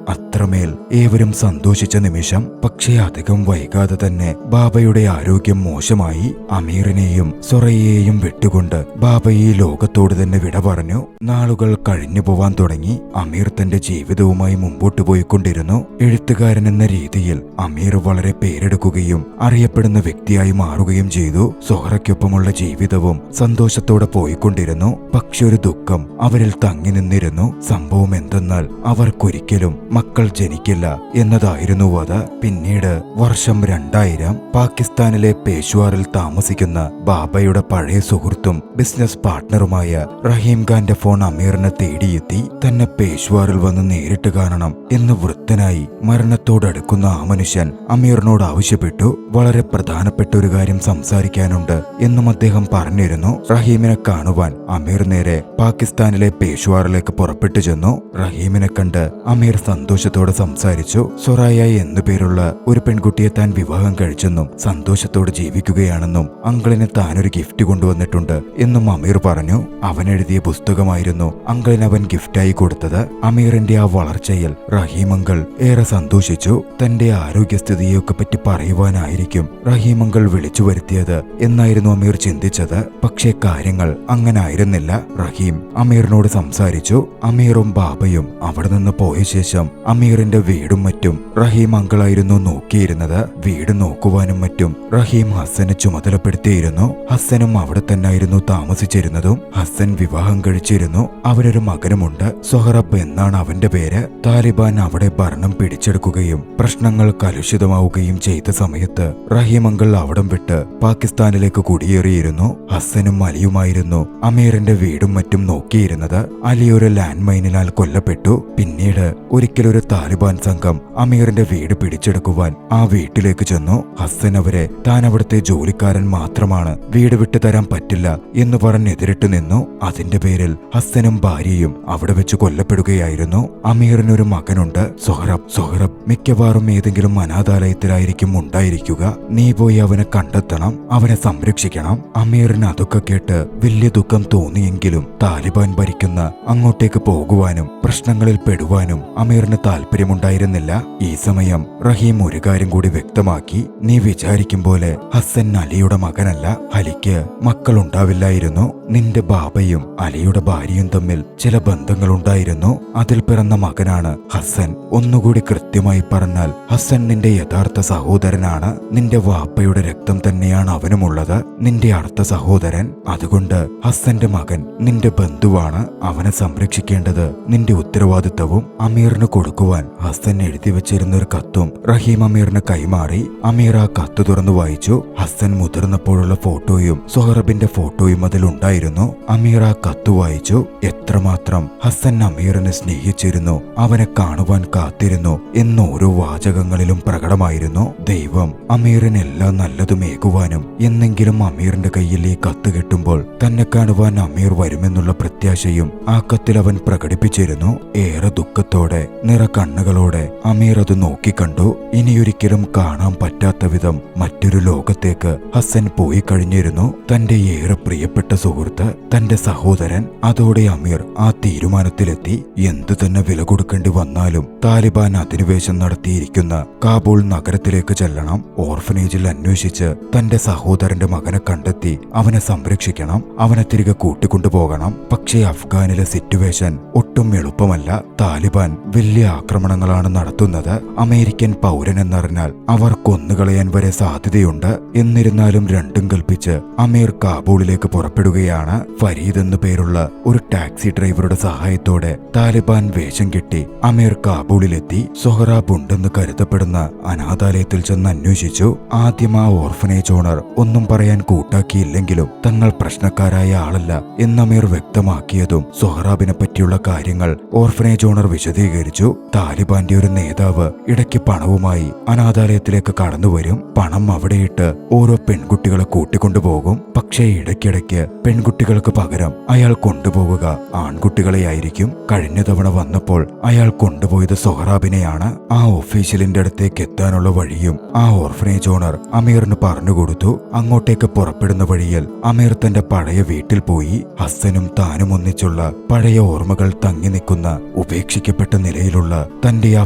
അത്രമേൽ ഏവരും സന്തോഷിച്ച നിമിഷം. പക്ഷേ അധികം വൈകാതെ തന്നെ ബാബയുടെ ആരോഗ്യം മോശമായി. അമീറിനെയും സൊറയെയും വിട്ടുകൊണ്ട് ബാബ ഈ ലോകത്തോട് തന്നെ വിട പറഞ്ഞു. നാളുകൾ കഴിഞ്ഞു പോവാൻ തുടങ്ങി. അമീർ തന്റെ ജീവിതവുമായി മുമ്പോട്ട് പോയിക്കൊണ്ടിരുന്നു. എഴുത്തുകാരൻ എന്ന രീതിയിൽ അമീർ വളരെ പേരെടുക്കുകയും അറിയപ്പെടുന്ന വ്യക്തിയായി മാറുകയും ചെയ്തു. സൊഹറയ്ക്കൊപ്പമുള്ള ജീവിതവും സന്തോഷത്തോടെ പോയിക്കൊണ്ടിരുന്നു. പക്ഷെ ഒരു ദുഃഖം അവരിൽ തങ്ങി നിന്നിരുന്നു. സംഭവം എന്തെന്നാൽ അവർക്കൊരിക്കലും മക്കൾ ജനിക്കില്ല എന്നതായിരുന്നു അത്. പിന്നീട് വർഷം 2000 പാകിസ്ഥാനിലെ പേഷ്വാറിൽ താമസിക്കുന്ന ബാബയുടെ പഴയ സുഹൃത്തും ബിസിനസ് പാർട്ട്ണറുമായ റഹീം ഖാന്റെ ഫോൺ അമീറിനെ തേടിയെത്തി. തന്നെ പേഷ്വാറിൽ വന്ന് നേരിട്ട് കാണണം എന്ന് വൃദ്ധനായി മരണത്തോടടുക്കുന്ന ആ മനുഷ്യൻ അമീറിനോട് ആവശ്യപ്പെട്ടു. വളരെ പ്രധാനപ്പെട്ട ഒരു കാര്യം സംസാരിക്കാനുണ്ട് എന്നും അദ്ദേഹം പറഞ്ഞിരുന്നു. റഹീമിനെ കാണുവാൻ അമീർ നേരെ പാകിസ്ഥാനിലെ പേഷ്വാറിലേക്ക് പുറപ്പെട്ടു ചെന്നു. റഹീമിനെ കണ്ട് അമീർ സന്തോഷത്തോടെ സംസാരിച്ചു. സൊറായ എന്നു പേരുള്ള ഒരു പെൺകുട്ടിയെ താൻ വിവാഹം കഴിച്ചെന്നും സന്തോഷത്തോടെ ജീവിക്കുകയാണെന്നും അങ്കിളിന് താനൊരു ഗിഫ്റ്റ് കൊണ്ടുവന്നിട്ടുണ്ട് എന്നും അമീർ പറഞ്ഞു. അവൻ എഴുതിയ പുസ്തകമായിരുന്നു അങ്കിളിന് അവൻ ഗിഫ്റ്റായി കൊടുത്തത്. അമീറിന്റെ ആ വളർച്ചയിൽ റഹീം അങ്കിൾ ഏറെ സന്തോഷിച്ചു. തന്റെ ആരോഗ്യസ്ഥിതിയൊക്കെ പറ്റി പറയുവാനായിരിക്കും റഹീം അങ്കിൾ വിളിച്ചു വരുത്തിയത് എന്നായിരുന്നു അമീർ ചിന്തിച്ചത്. പക്ഷേ കാര്യങ്ങൾ അങ്ങനെ ആയിരുന്നില്ല. റഹീം അമീറിനോട് സംസാരിച്ചു. അമീറും ബാബയും അവിടെ നിന്ന് പോയ ശേഷം അമീറിന്റെ വീടും മറ്റും റഹീം അങ്കിളായിരുന്നു നോക്കിയിരുന്നത്. വീട് നോക്കുവാനും മറ്റും റഹീം ഹസ്സനെ ചുമതലപ്പെടുത്തിയിരുന്നു. ഹസ്സനും അവിടെ തന്നെയായിരുന്നു താമസിച്ചിരുന്നതും. ഹസ്സൻ വിവാഹം കഴിച്ചിരുന്നു. അവരൊരു മകനുമുണ്ട്. സൊഹറബ് എന്നാണ് അവന്റെ പേര്. താലിബാൻ അവിടെ ഭരണം പിടിച്ചെടുക്കുകയും പ്രശ്നങ്ങൾ കലുഷിതമാവുകയും ചെയ്ത സമയത്ത് റഹീം അങ്കിൾ അവിടം വിട്ട് പാകിസ്ഥാനിലേക്ക് കുടിയേറിയിരുന്നു. ഹസ്സനും അലിയുമായിരുന്നു അമീറിന്റെ വീടും മറ്റും നോക്കിയിരുന്നത്. അലി ഒരു ലാൻഡ് മൈനിനാൽ കൊല്ലപ്പെട്ടു. പിന്നീട് ഒരിക്കലൊരു താലിബാൻ സംഘം അമീറിന്റെ വീട് പിടിച്ചെടുക്കുവാൻ ആ വീട്ടിലേക്ക് ചെന്നു. ഹസ്സൻ അവരെ താൻ അവിടുത്തെ ജോലിക്കാരൻ മാത്രമാണ്, വീട് വിട്ടു തരാൻ പറ്റില്ല എന്ന് പറഞ്ഞ് എതിരിട്ട് നിന്നു. അതിന്റെ പേരിൽ ഹസ്സനും ഭാര്യയും അവിടെ വെച്ച് കൊല്ലപ്പെടുകയായിരുന്നു. അമീറിനൊരു മകനുണ്ട്, സൊഹറബ് മിക്കവാറും ഏതെങ്കിലും അനാഥാലയത്തിലായിരിക്കും ഉണ്ടായിരിക്കുക. നീ പോയി അവനെ കണ്ടെത്തണം, അവനെ സംരക്ഷിക്കണം. അമീറിന് അതൊക്കെ കേട്ട് വലിയ ദുഃഖം തോന്നിയെങ്കിലും താലിബാൻ ഭരിക്കുന്ന അങ്ങോട്ടേക്ക് പോകുവാനും പ്രശ്നങ്ങളിൽ പെടുവാനും അമീറിന് താല്പര്യമുണ്ടായിരുന്നില്ല. ഈ സമയം റഹീം ഒരു കാര്യം കൂടി വ്യക്തമാക്കി. നീ വിചാരിക്കും പോലെ ഹസ്സൻ അലിയുടെ മകനല്ല. അലിക്ക് മക്കളുണ്ടാവില്ലായിരുന്നു. നിന്റെ ബാബയും അലിയുടെ ഭാര്യയും തമ്മിൽ ചില ബന്ധങ്ങളുണ്ടായിരുന്നു. അതിൽ പിറന്ന മകനാണ് ഹസ്സൻ. ഒന്നുകൂടി കൃത്യമായി പറഞ്ഞാൽ ഹസ്സൻ നിന്റെ യഥാർത്ഥ സഹോദരനാണ്. നിന്റെ വാപ്പയുടെ രക്തം തന്നെയാണ് അവനുമുള്ളത്, നിന്റെ അടുത്ത സഹോദരൻ. അതുകൊണ്ട് ഹസ്സന്റെ മകൻ നിന്റെ ബന്ധുവാണ്. അവനെ സംരക്ഷിക്കേണ്ടത് നിന്റെ ഉത്തരവാദിത്തവും. അമീറിന് കൊടുക്കുവാൻ ഹസ്സൻ എഴുതി വെച്ചിരുന്ന ഒരു കത്തും റഹീം അമീറിന് കൈമാറി. അമീർ ആ കത്ത് തുറന്നു വായിച്ചു. ഹസ്സൻ മുതിർന്നപ്പോഴുള്ള ഫോട്ടോയും സൊഹറബിന്റെ ഫോട്ടോയും അതിലുണ്ടായിരുന്നു. അമീർ ആ കത്ത് വായിച്ചു. എത്രമാത്രം ഹസ്സൻ അമീറിനെ സ്നേഹിച്ചിരുന്നു, അവനെ കാണുവാൻ കാത്തിരുന്നു എന്ന് ഓരോ വാചകങ്ങളിലും പ്രകടമായിരുന്നു. ദൈവം അമീറിന് എല്ലാം നല്ലതും ഏകുവാനും എന്നെങ്കിലും അമീറിന്റെ കയ്യിൽ ഈ കത്ത് കിട്ടുമ്പോൾ തന്നെ കാണുവാൻ അമീർ വരുമെന്നുള്ള പ്രത്യാശയും ആ കത്തിൽ അവൻ പ്രകടിപ്പിച്ചിരുന്നു. ഏറെ ദുഃഖത്തോടെ നിറ കണ്ണുകളോടെ അമീർ അത് നോക്കിക്കണ്ടു. ഇനിയൊരിക്കലും കാണാൻ പറ്റാത്ത വിധം മറ്റൊരു ലോകത്തേക്ക് ഹസ്സൻ പോയി കഴിഞ്ഞിരുന്നു. തന്റെ ഏറെ പ്രിയപ്പെട്ട സുഹൃത്ത്, തന്റെ സഹോദരൻ. അതോടെ അമീർ ആ തീരുമാനത്തിലെത്തി. എന്തു തന്നെ വില കൊടുക്കേണ്ടി വന്നാലും താലിബാൻ അധിനിവേശം നടത്തിയിരിക്കുന്ന കാബൂൾ നഗരത്തിലേക്ക് ചെല്ലണം. ഓർഫനേജിൽ അന്വേഷിച്ച് തന്റെ സഹോദരന്റെ മകനെ കണ്ടെത്തി അവനെ സംരക്ഷിക്കണം, അവനെ തിരികെ കൂട്ടിക്കൊണ്ടുപോകണം. പക്ഷേ അഫ്ഗാനിലെ സിറ്റുവേഷൻ ഒട്ടും എളുപ്പമല്ല. താലിബാൻ വലിയ ആക്രമണങ്ങളാണ് നടത്തുന്നത്. അമേരിക്കൻ പൗരനെന്നറിഞ്ഞാൽ അവർ കൊന്നുകളയാൻ വരെ സാധ്യതയുണ്ട്. എന്നിരുന്നാലും രണ്ടും കൽപ്പിച്ച് അമീർ കാബൂളിലേക്ക് പുറപ്പെടുകയാണ്. ഫരീദ് എന്നു പേരുള്ള ഒരു ടാക്സി ഡ്രൈവറുടെ സഹായത്തോടെ താലിബാൻ വേഷം കെട്ടി അമീർ കാബൂളിലെത്തി. സൊഹറാബ് ഉണ്ടെന്ന് കരുതപ്പെടുന്ന അനാഥാലയത്തിൽ ചെന്ന് അന്വേഷിച്ചു. ആദ്യം ആ ഓർഫനേജ് ഓണർ ഒന്നും പറയാൻ കൂട്ടാക്കിയില്ലെങ്കിലും തങ്ങൾ പ്രശ്നക്കാരായ ആളല്ല എന്ന് അമീർ വ്യക്തമാക്കിയതും സൊഹറാബിനെ പറ്റിയുള്ള കാര്യങ്ങൾ ഓർഫനേജ് ഓണർ വിശദീകരിച്ചു. താലിബാന്റെ ഒരു നേതാവ് ഇടയ്ക്ക് പണവുമായി അനാഥാലയത്തിലേക്ക് കടന്നുവരും. പണം അവിടെയിട്ട് ഓരോ പെൺകുട്ടികൾ പെൺകുട്ടികളെ കൂട്ടിക്കൊണ്ടുപോകും. പക്ഷേ ഇടയ്ക്കിടയ്ക്ക് പെൺകുട്ടികൾക്ക് പകരം അയാൾ കൊണ്ടുപോവുക ആൺകുട്ടികളെയായിരിക്കും. കഴിഞ്ഞ തവണ വന്നപ്പോൾ അയാൾ കൊണ്ടുപോയത് സൊഹറാബിനെയാണ്. ആ ഒഫീഷ്യലിന്റെ അടുത്തേക്ക് എത്താനുള്ള വഴിയും ആ ഓർഫനേജ് ഓണർ അമീറിന് പറഞ്ഞുകൊടുത്തു. അങ്ങോട്ടേക്ക് പുറപ്പെടുന്ന വഴിയിൽ അമീർ തന്റെ പഴയ വീട്ടിൽ പോയി. ഹസ്സനും താനും ഒന്നിച്ചുള്ള പഴയ ഓർമ്മകൾ തങ്ങി നിൽക്കുന്ന ഉപേക്ഷിക്കപ്പെട്ട നിലയിലുള്ള തന്റെ ആ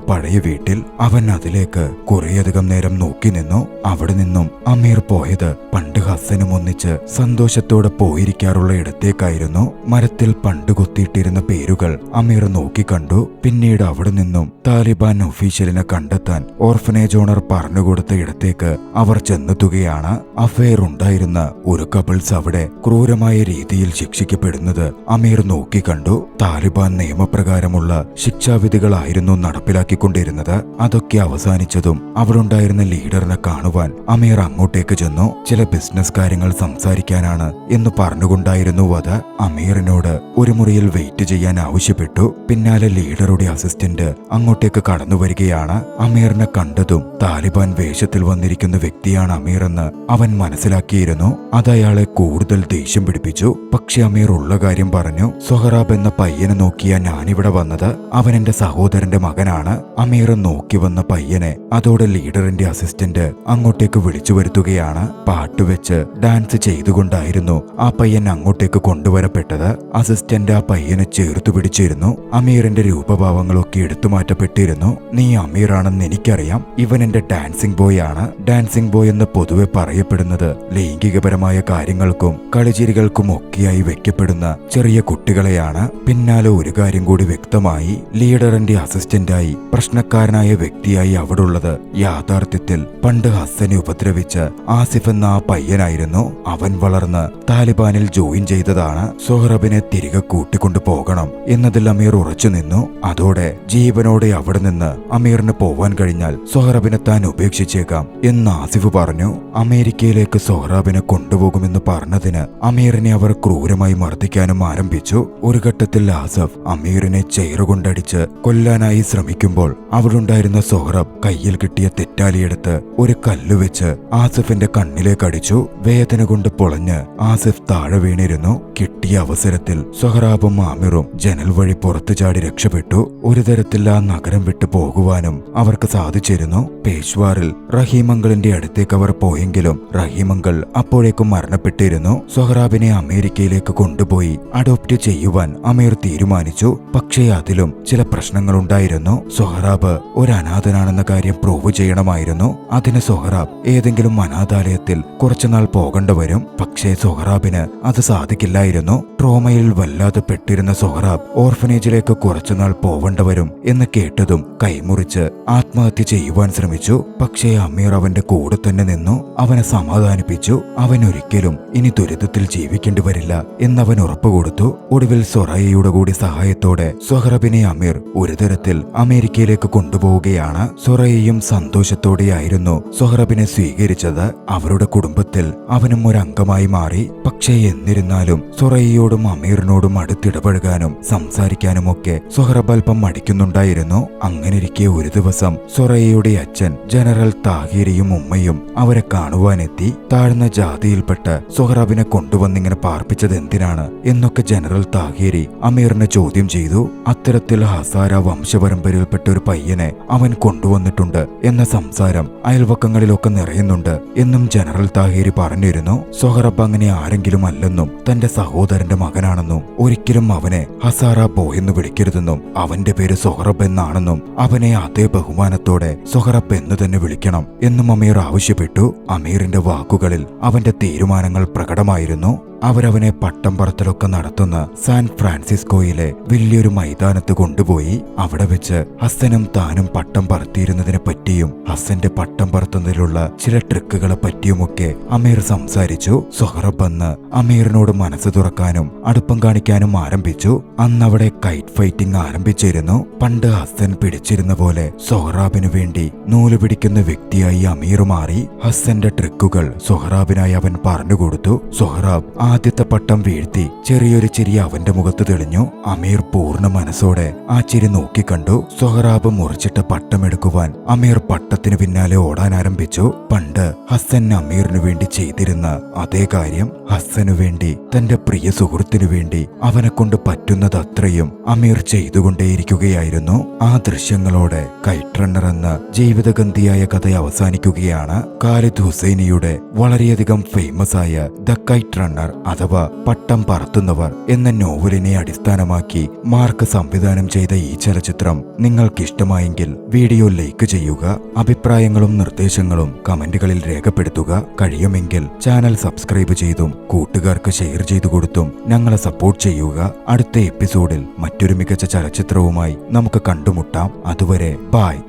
പഴയ വീട്ടിൽ അവൻ അതിലേക്ക് കുറേയധികം നേരം നോക്കി നിന്നു. അവിടെ നിന്നും അമീർ പോയത് പണ്ട് ഹസ്സനും ഒന്നിച്ച് സന്തോഷത്തോടെ പോയിരിക്കാറുള്ള ഇടത്തേക്കായിരുന്നു. മരത്തിൽ പണ്ട് കൊത്തിയിട്ടിരുന്ന പേരുകൾ അമീർ നോക്കിക്കണ്ടു. പിന്നീട് അവിടെ നിന്നും താലിബാൻ ഒഫീഷ്യലിനെ കണ്ടെത്താൻ ഓർഫനേജ് ഓണർ പറഞ്ഞുകൊടുത്ത ഇടത്തേക്ക് അവർ ചെന്നെത്തുകയാണ്. അഫെയർ ഉണ്ടായിരുന്ന ഒരു കപ്പിൾസ് അവിടെ ക്രൂരമായ രീതിയിൽ ശിക്ഷിക്കപ്പെടുന്നത് അമീർ നോക്കിക്കണ്ടു. താലിബാൻ നിയമപ്രകാരമുള്ള ശിക്ഷാവിധികളായിരുന്നു നടപ്പിലാക്കിക്കൊണ്ടിരുന്നത്. അതൊക്കെ അവസാനിച്ചതും അവിടുണ്ടായിരുന്ന ലീഡറിനെ കാണുവാൻ അമീർ അങ്ങോട്ടേക്ക് ചെന്നു. ചില ബിസിനസ് കാര്യങ്ങൾ സംസാരിക്കാനാണ് എന്ന് പറഞ്ഞുകൊണ്ടായിരുന്നു അത്. അമീറിനോട് ഒരു മുറിയിൽ വെയിറ്റ് ചെയ്യാൻ ആവശ്യപ്പെട്ടു. പിന്നാലെ ലീഡറുടെ അസിസ്റ്റന്റ് അങ്ങോട്ടേക്ക് കടന്നു വരികയാണ്. അമീറിനെ കണ്ടതും താലിബാൻ വേഷത്തിൽ വന്നിരിക്കുന്ന വ്യക്തിയാണ് അമീർ എന്ന് അവൻ മനസ്സിലാക്കിയിരുന്നു. അതയാളെ കൂടുതൽ ദേഷ്യം പിടിപ്പിച്ചു. പക്ഷെ അമീർ ഉള്ള കാര്യം പറഞ്ഞു. സൊഹറാബ് എന്ന പയ്യനെ നോക്കിയാ ഞാനിവിടെ വന്നത്. അവൻ എന്റെ സഹോദരന്റെ മകനാണ്. അമീർ നോക്കി വന്ന പയ്യനെ അതോടെ ലീഡറിന്റെ അസിസ്റ്റന്റ് അങ്ങോട്ടേക്ക് വിളിച്ചു വരുത്തുകയാണ്. പാട്ടുവെച്ച് ഡാൻസ് ചെയ്തുകൊണ്ടായിരുന്നു ആ പയ്യൻ അങ്ങോട്ടേക്ക് കൊണ്ടുവരപ്പെട്ടത്. അസിസ്റ്റന്റ് ആ പയ്യനെ ചേർത്തു പിടിച്ചിരുന്നു. അമീറിന്റെ രൂപഭാവങ്ങളൊക്കെ എടുത്തു മാറ്റപ്പെട്ടിരുന്നു. നീ അമീറാണെന്ന് എനിക്കറിയാം. ഇവൻ എന്റെ ഡാൻസിംഗ് ബോയ് ആണ്. ഡാൻസിംഗ് ബോയ് എന്ന് പൊതുവെ പറയപ്പെടുന്നത് ലൈംഗികപരമായ കാര്യങ്ങൾക്കും കളിചിരികൾക്കും ഒക്കെയായി വെക്കപ്പെടുന്ന ചെറിയ കുട്ടികളെയാണ്. പിന്നാലെ ഒരു കാര്യം കൂടി വ്യക്തമായി. ലീഡറിന്റെ അസിസ്റ്റന്റായി പ്രശ്നക്കാരനായ വ്യക്തിയായി അവിടുള്ളത് യാഥാർത്ഥ്യത്തിൽ പണ്ട് ഹസ്സനെ ഉപദ്രവിച്ച ആസിഫ് എന്ന ആ പയ്യനായിരുന്നു. അവൻ വളർന്ന് താലിബാനിൽ ജോയിൻ ചെയ്തതാണ്. സൊഹറബിനെ തിരികെ കൂട്ടിക്കൊണ്ടു പോകണം എന്നതിൽ അമീർ ഉറച്ചു നിന്നു. അതോടെ ജീവനോടെ അവിടെ നിന്ന് അമീറിന് പോവാൻ കഴിഞ്ഞാൽ സൊഹറബിനെ താൻ ഉപേക്ഷിച്ചേക്കാം എന്ന് ആസിഫ് പറഞ്ഞു. അമേരിക്കയിലേക്ക് സൊഹറാബിനെ കൊണ്ടുപോകുമെന്ന് പറഞ്ഞതിന് അമീറിനെ അവർ ക്രൂരമായി മർദ്ദിക്കാനും ആരംഭിച്ചു. ഒരു ഘട്ടത്തിൽ ആസഫ് അമീറിനെ ചെയറുകൊണ്ടടിച്ച് കൊല്ലാനായി ശ്രമിക്കുമ്പോൾ അവിടുണ്ടായിരുന്ന സൊഹറാബ് കയ്യിൽ കിട്ടിയ തെറ്റാലിയെടുത്ത് ഒരു കല്ലുവെച്ച് ആസിഫിന്റെ കണ്ണിലേക്ക് അടിച്ചു. വേദന കൊണ്ട് പൊളഞ്ഞ് ആസിഫ് താഴെ വീണിരുന്നു. കിട്ടിയ അവസരത്തിൽ സൊഹറാബും ആമിറും ജനൽ വഴി പുറത്തു ചാടി രക്ഷപ്പെട്ടു. ഒരു തരത്തിൽ ആ നഗരം വിട്ടു പോകുവാനും അവർക്ക് സാധിച്ചിരുന്നു. പേഷ്വാറിൽ റഹീമംഗളിന്റെ അടുത്തേക്ക് അവർ പോയെങ്കിലും റഹീമംഗൾ അപ്പോഴേക്കും മരണപ്പെട്ടിരുന്നു. സൊഹറാബിനെ അമേരിക്കയിലേക്ക് കൊണ്ടുപോയി അഡോപ്റ്റ് ചെയ്യുവാൻ അമീർ തീരുമാനിച്ചു. പക്ഷേ അതിലും ചില പ്രശ്നങ്ങളുണ്ടായിരുന്നു. സൊഹറാബ് ഒരു അനാഥനാണെന്ന കാര്യം പ്രൂവ് ചെയ്യണമായിരുന്നു. അതിന് സൊഹറാബ് ഏതെങ്കിലും അനാഥാലയത്തിൽ കുറച്ചുനാൾ പോകേണ്ട വരും. പക്ഷേ സൊഹറാബിന് അത് സാധിക്കില്ലായിരുന്നു. ട്രോമയിൽ വല്ലാതെ പെട്ടിരുന്ന സൊഹറാബ് ഓർഫനേജിലേക്ക് കുറച്ചുനാൾ പോവേണ്ട വരും എന്ന് കേട്ടതും കൈമുറിച്ച് ആത്മഹത്യ ചെയ്യുവാൻ ശ്രമിച്ചു. പക്ഷേ അമീർ അവന്റെ കൂടെ തന്നെ നിന്നു. അവനെ സമാധാനിപ്പിച്ചു. അവൻ ഒരിക്കലും ഇനി ദുരിതത്തിൽ ജീവിക്കേണ്ടി വരില്ല എന്നവൻ ഉറപ്പുകൊടുത്തു. ഒടുവിൽ സൊറയ്യയുടെ കൂടി സഹായത്തോടെ സൊഹറബിനെ അമീർ ഒരു തരത്തിൽ അമേരിക്കയിലേക്ക് കൊണ്ടുപോവുകയാണ്. സൊറയ്യയും സന്തോഷത്തോടെയായിരുന്നു സൊഹറബിനെ സ്വീകരിച്ചത്. അവരുടെ കുടുംബത്തിൽ അവനും ഒരു അംഗമായി മാറി. പക്ഷേ എന്നിരുന്നാലും സൊറയ്യയോടും അമീറിനോടും അടുത്തിടപഴകാനും സംസാരിക്കാനുമൊക്കെ സൊഹറബ് അല്പം മടിക്കുന്നുണ്ടായിരുന്നു. അങ്ങനെയിരിക്കെ ഒരു ദിവസം സൊറയ്യയുടെ അച്ഛൻ ജനറൽ താഹിരിയും ഉമ്മയും അവരെ കാണുവാനെത്തി. താഴ്ന്ന ജാതിയിൽപ്പെട്ട സൊഹറബിനെ കൊണ്ടുവന്നിങ്ങനെ പാർപ്പിച്ചത് എന്തിനാണ് എന്നൊക്കെ ജനറൽ താഹിരി അമീറിനെ ചോദ്യം ചെയ്തു. അത്തരത്തിൽ ഹസാര വംശപരമ്പരയിൽപ്പെട്ട ഒരു പയ്യനെ അവൻ കൊണ്ടുവന്നിട്ടുണ്ട് എന്ന സംസാരം അയൽവക്കങ്ങളിലൊക്കെ നിറയുന്നുണ്ട് എന്നും ജനറൽ താഹിരി പറഞ്ഞിരുന്നു. സൊഹറബ് അങ്ങനെ ആരെങ്കിലും അല്ലെന്നും തന്റെ സഹോദരന്റെ മകനാണെന്നും ഒരിക്കലും അവനെ ഹസാര ബോയ് എന്ന് വിളിക്കരുതെന്നും അവന്റെ പേര് സൊഹറബ് എന്നാണെന്നും അവനെ അതേ ബഹുമാനത്തോടെ സൊഹറബ് എന്ന് തന്നെ വിളിക്കണം എന്നും അമീർ ആവശ്യപ്പെട്ടു. അമീറിന്റെ വാക്കുകളിൽ അവന്റെ തീരുമാനങ്ങൾ പ്രകടമായിരുന്നു. അവരവനെ പട്ടം പറത്തലൊക്കെ നടത്തുന്ന സാൻ ഫ്രാൻസിസ്കോയിലെ വലിയൊരു മൈതാനത്ത് കൊണ്ടുപോയി. അവിടെ വെച്ച് ഹസ്സനും താനും പട്ടം പറത്തിയിരുന്നതിനെ പറ്റിയും ഹസ്സന്റെ പട്ടം പറത്തുന്നതിലുള്ള ചില ട്രിക്കുകളെ പറ്റിയുമൊക്കെ അമീർ സംസാരിച്ചു. സൊഹറബ് അന്ന് അമീറിനോട് മനസ്സ് തുറക്കാനും അടുപ്പം കാണിക്കാനും ആരംഭിച്ചു. അന്നവിടെ കൈറ്റ് ഫൈറ്റിംഗ് ആരംഭിച്ചിരുന്നു. പണ്ട് ഹസ്സൻ പിടിച്ചിരുന്ന പോലെ സൊഹറാബിനു വേണ്ടി നൂല് പിടിക്കുന്ന വ്യക്തിയായി അമീർ മാറി. ഹസ്സന്റെ ട്രിക്കുകൾ സൊഹറാബിനായി അവൻ പറഞ്ഞുകൊടുത്തു. സൊഹറാബ് ആ ആദ്യത്തെ പട്ടം വീഴ്ത്തി ചെറിയൊരു ചിരി അവന്റെ മുഖത്ത് തെളിഞ്ഞു. അമീർ പൂർണ്ണ മനസ്സോടെ ആ ചിരി നോക്കിക്കണ്ടു. സൊഹറാബ് മുറിച്ചിട്ട പട്ടമെടുക്കുവാൻ അമീർ പട്ടത്തിന് പിന്നാലെ ഓടാൻ ആരംഭിച്ചു. പണ്ട് ഹസൻ അമീറിനു വേണ്ടി ചെയ്തിരുന്ന അതേ കാര്യം ഹസനു വേണ്ടി, തന്റെ പ്രിയ സുഹൃത്തിനു വേണ്ടി അവനെ കൊണ്ട് പറ്റുന്നതത്രയും അമീർ ചെയ്തുകൊണ്ടേയിരിക്കുകയായിരുന്നു. ആ ദൃശ്യങ്ങളോടെ കൈറ്റ് റണ്ണർ എന്ന ജീവിതഗന്ധിയായ കഥ അവസാനിക്കുകയാണ്. ഖാലിദ് ഹുസൈനിയുടെ വളരെയധികം ഫേമസ് ആയ ദ കൈറ്റ് റണ്ണർ അഥവാ പട്ടം പറത്തുന്നവർ എന്ന നോവലിനെ അടിസ്ഥാനമാക്കി മാർക്ക് സംവിധാനം ചെയ്ത ഈ ചലച്ചിത്രം നിങ്ങൾക്കിഷ്ടമായെങ്കിൽ വീഡിയോ ലൈക്ക് ചെയ്യുക. അഭിപ്രായങ്ങളും നിർദ്ദേശങ്ങളും കമന്റുകളിൽ രേഖപ്പെടുത്തുക. കഴിയുമെങ്കിൽ ചാനൽ സബ്സ്ക്രൈബ് ചെയ്തും കൂട്ടുകാർക്ക് ഷെയർ ചെയ്തു കൊടുത്തും ഞങ്ങളെ സപ്പോർട്ട് ചെയ്യുക. അടുത്ത എപ്പിസോഡിൽ മറ്റൊരു മികച്ച ചലച്ചിത്രവുമായി നമുക്ക് കണ്ടുമുട്ടാം. അതുവരെ ബൈ.